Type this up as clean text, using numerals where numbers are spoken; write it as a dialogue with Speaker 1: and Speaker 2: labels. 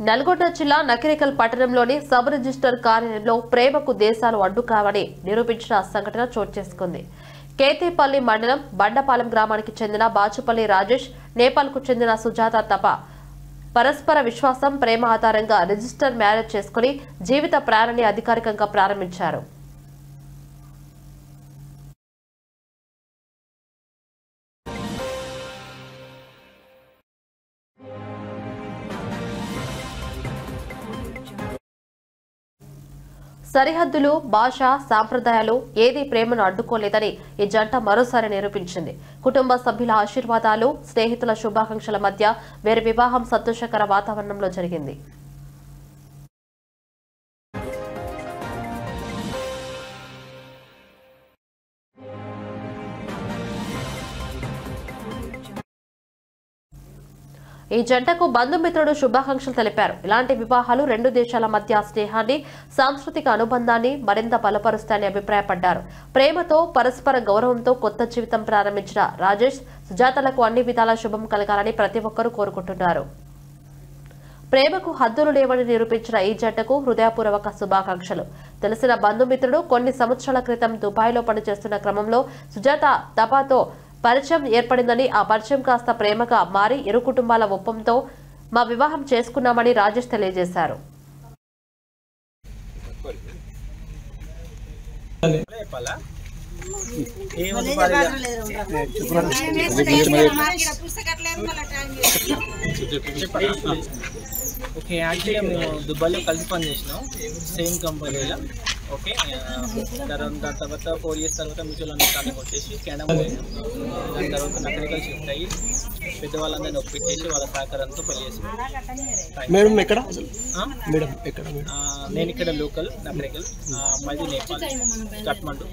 Speaker 1: నల్గొండ జిల్లా నకిరేకల్ పట్టణంలోని sub register కార్యాలయంలో ప్రేమకు దేశాలు అడ్డు కావని నిరూపించిన సంఘటన చోటు చేసుకుంది. కేతేపల్లి మండలం బండపాలెం గ్రామానికి చెందిన బాచుపల్లి రాజేష్, నేపాల్కు చెందిన సుజాత తప పరస్పర విశ్వాసం, ప్రేమ ఆధారంగా రిజిస్టర్ మ్యారేజ్ చేసుకుని జీవిత ప్రయాణాన్ని అధికారికంగా ప్రారంభించారు. సరిహద్దులు, భాష, సాంప్రదాయాలు ఏదీ ప్రేమను అడ్డుకోలేదని ఈ జంట మరోసారి నిరూపించింది. కుటుంబ సభ్యుల ఆశీర్వాదాలు, స్నేహితుల శుభాకాంక్షల మధ్య వీరి వివాహం సంతోషకర వాతావరణంలో జరిగింది. ఈ జంటకు బంధుమిత్రుడు శుభాకాంక్షలు తెలిపారు. ఇలాంటి వివాహాలు రెండు దేశాల మధ్య స్నేహాన్ని, సాంస్కృతిక అనుబంధాన్ని మరింత బలపరుస్తాయని అభిప్రాయపడ్డారు. ప్రేమతో, పరస్పర గౌరవంతో కొత్త జీవితం ప్రారంభించిన రాజేష్, సుజాతలకు అన్ని విధాల శుభం కలగాలని ప్రతి ఒక్కరూ కోరుకుంటున్నారు. ప్రేమకు హద్దులు లేవని నిరూపించిన ఈ జంటకు హృదయపూర్వక శుభాకాంక్షలు. తెలిసిన బంధుమిత్రుడు కొన్ని సంవత్సరాల క్రితం దుబాయ్లో పనిచేస్తున్న క్రమంలో సుజాత తపాతో పరిచయం ఏర్పడిందని, ఆ పరిచయం కాస్త ప్రేమగా మారి ఇరు కుటుంబాల ఒప్పంతో మా వివాహం చేసుకున్నామని రాజేష్ తెలియజేశారు.
Speaker 2: ఓకే, యాక్చువల్గా మేము దుబాయ్లో కలిసి పనిచేసినాం, సేమ్ కంపెనీలో. ఓకే, దాని తర్వాత 4 years తర్వాత మ్యూచువల్ అండర్స్టాండింగ్ వచ్చేసి కెనడా పోయినాం. దాని తర్వాత నకిరేకల్ షిఫ్ట్ అయ్యి పెద్దవాళ్ళందరినీ ఒప్పించేసి వాళ్ళ సహకారంతో పెళ్లి చేసాం. నేను ఇక్కడ లోకల్ నకిరేకల్, మాది నేపాల్, కఠ్మండు.